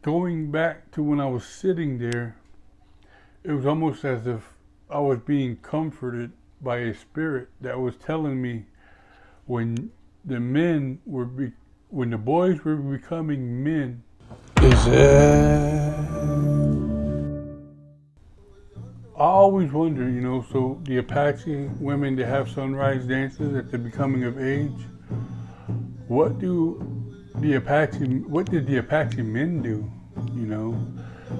going back to when I was sitting there, it was almost as if I was being comforted by a spirit that was telling me when the men were when the boys were becoming men. Is I always wonder, so the Apache women, they have sunrise dances at the becoming of age. What did the Apache men do?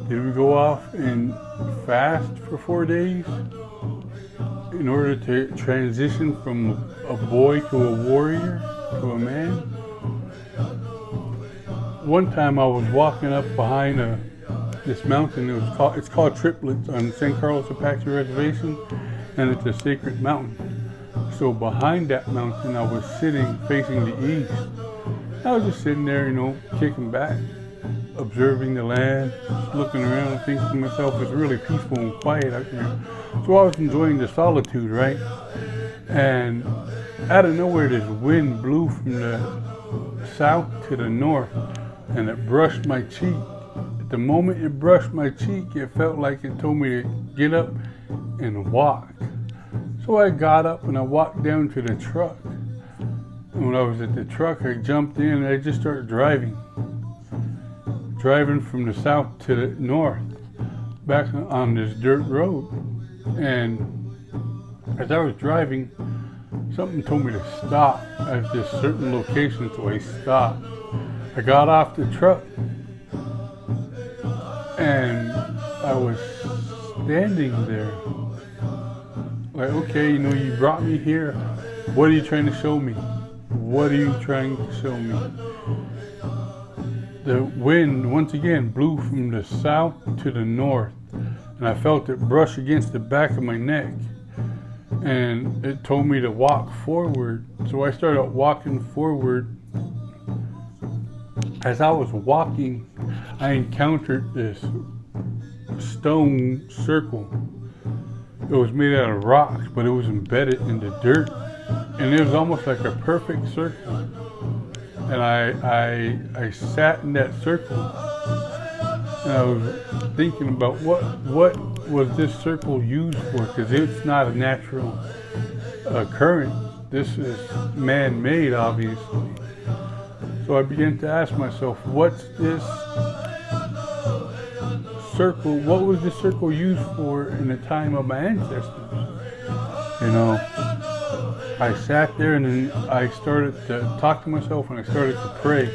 Did we go off and fast for 4 days in order to transition from a boy to a warrior to a man? One time I was walking up behind this mountain. It's called Triplets on San Carlos Apache Reservation, and it's a sacred mountain. So behind that mountain, I was sitting facing the east. I was just sitting there, kicking back, observing the land, just looking around and thinking to myself, it's really peaceful and quiet out here. So I was enjoying the solitude, right? And out of nowhere, this wind blew from the south to the north, and it brushed my cheek. At the moment it brushed my cheek, it felt like it told me to get up and walk. So I got up and I walked down to the truck. And when I was at the truck, I jumped in and I just started driving from the south to the north, back on this dirt road. And as I was driving, something told me to stop at this certain location, so I stopped. I got off the truck and I was standing there like, okay, you brought me here. What are you trying to show me? What are you trying to show me? The wind once again blew from the south to the north, and I felt it brush against the back of my neck, and it told me to walk forward. So I started walking forward. As I was walking, I encountered this stone circle. It was made out of rocks, but it was embedded in the dirt, and it was almost like a perfect circle. And I sat in that circle, and I was thinking about what was this circle used for, because it's not a natural occurrence. This is man-made, obviously. So I began to ask myself, what's this circle? What was this circle used for in the time of my ancestors? I sat there and then I started to talk to myself and I started to pray.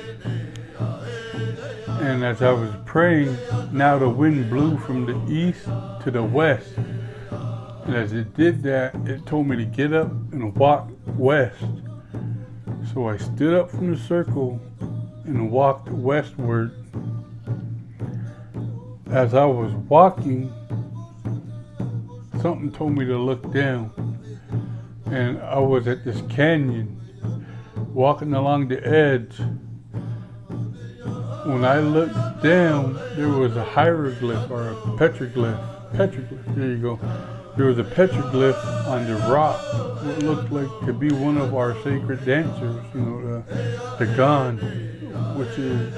And as I was praying, now the wind blew from the east to the west. And as it did that, it told me to get up and walk west. So I stood up from the circle and walked westward. As I was walking, something told me to look down. And I was at this canyon, walking along the edge. When I looked down, there was a hieroglyph or a petroglyph. There you go. There was a petroglyph on the rock. What looked like to be one of our sacred dancers, the Gan, which is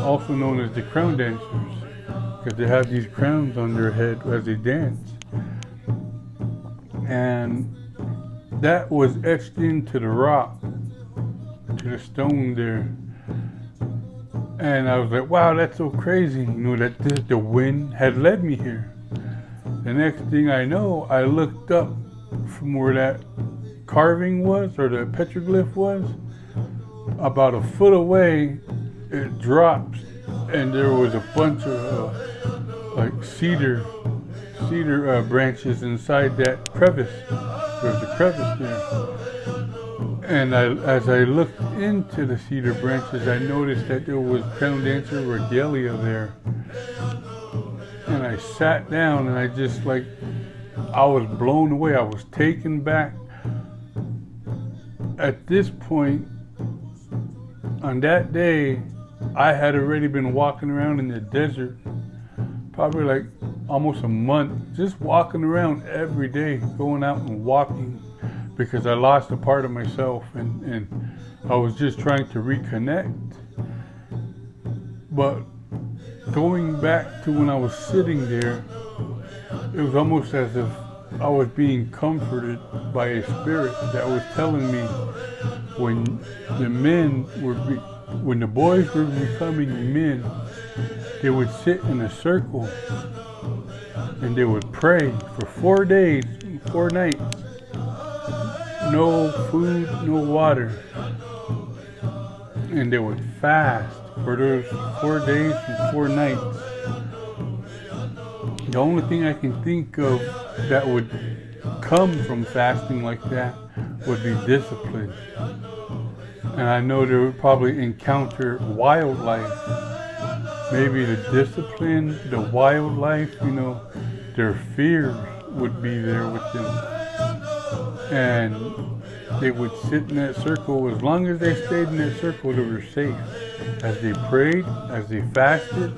also known as the crown dancers, because they have these crowns on their head as they dance. And that was etched into the rock, to the stone there. And I was like, wow, that's so crazy, that the wind had led me here. The next thing I know, I looked up from where that carving was, or the petroglyph was. About a foot away, it drops, and there was a bunch of cedar branches inside that crevice. There was a crevice there. And as I looked into the cedar branches, I noticed that there was Crown Dancer regalia there. And I sat down and I was blown away. I was taken back. At this point, on that day, I had already been walking around in the desert, probably almost a month, just walking around every day, going out and walking, because I lost a part of myself and I was just trying to reconnect. But going back to when I was sitting there, it was almost as if I was being comforted by a spirit that was telling me when when the boys were becoming men, they would sit in a circle and they would pray for 4 days, 4 nights. No food, no water. And they would fast for those 4 days and 4 nights. The only thing I can think of that would come from fasting like that would be discipline. And I know they would probably encounter wildlife. Maybe the discipline, the wildlife, their fears would be there with them. And they would sit in that circle. As long as they stayed in that circle, they were safe. As they prayed, as they fasted,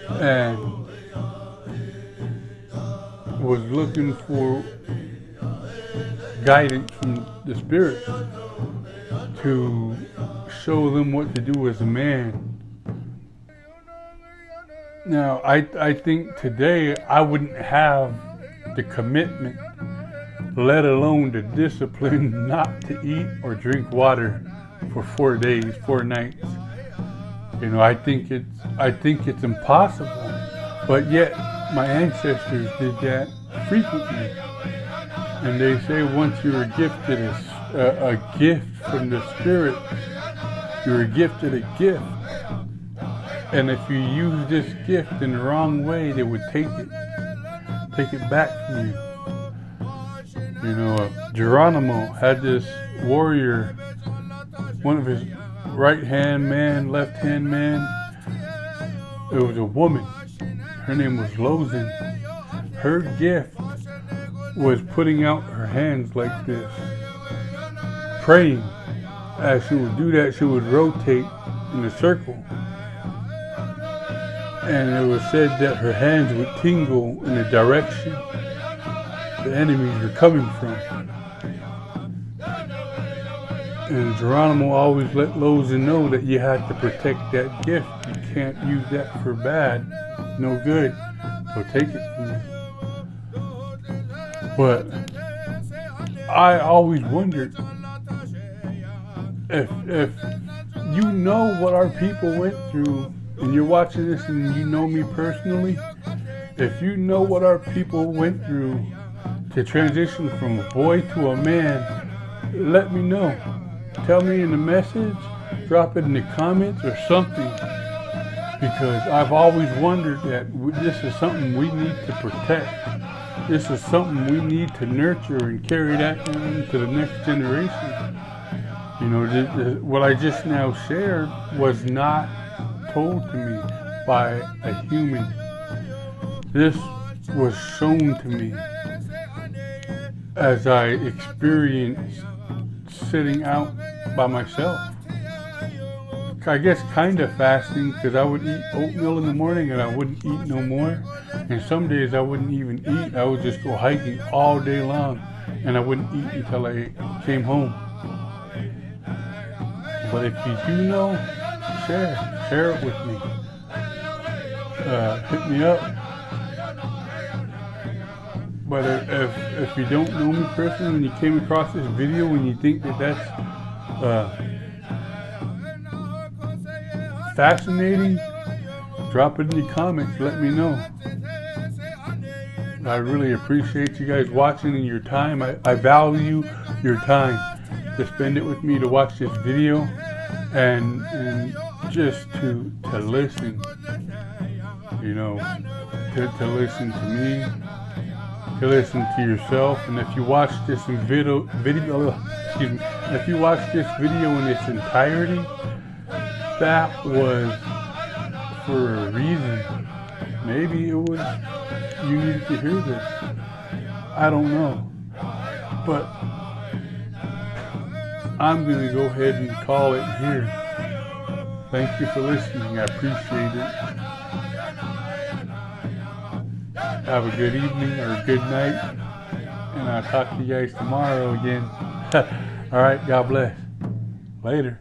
and was looking for guidance from the Spirit to show them what to do as a man. Now, I think today I wouldn't have the commitment, let alone the discipline, not to eat or drink water for 4 days, 4 nights. I think it's impossible. But yet, my ancestors did that frequently. And they say once you are gifted a gift from the Spirit, you are gifted a gift. And if you use this gift in the wrong way, they would take it back from you. Geronimo had this warrior, one of his right-hand man, left-hand man. It was a woman. Her name was Lozin. Her gift was putting out her hands like this, praying. As she would do that, she would rotate in a circle. And it was said that her hands would tingle in the direction the enemies were coming from. And Geronimo always let Lozin know that you had to protect that gift. You can't use that for bad. No good. So take it from me. But I always wondered if you know what our people went through, and you're watching this and you know me personally, if you know what our people went through to transition from a boy to a man, let me know. Tell me in the message, drop it in the comments or something, because I've always wondered that this is something we need to protect. This is something we need to nurture and carry that into the next generation. What I just now shared was not told to me by a human. This was shown to me as I experienced sitting out by myself. I guess kind of fasting, because I would eat oatmeal in the morning and I wouldn't eat no more. And some days I wouldn't even eat. I would just go hiking all day long and I wouldn't eat until I came home. But if you do know, share it with me. Hit me up. But if you don't know me personally, when you came across this video, when you think that that's fascinating, drop it in the comments, let me know. I really appreciate you guys watching and your time. I value your time to spend it with me, to watch this video and just to listen, to listen to me, to listen to yourself. And if you watch this if you watch this video in its entirety, that was for a reason. Maybe it was you needed to hear this. I don't know. But I'm going to go ahead and call it here. Thank you for listening. I appreciate it. Have a good evening or a good night. And I'll talk to you guys tomorrow again. All right. God bless. Later.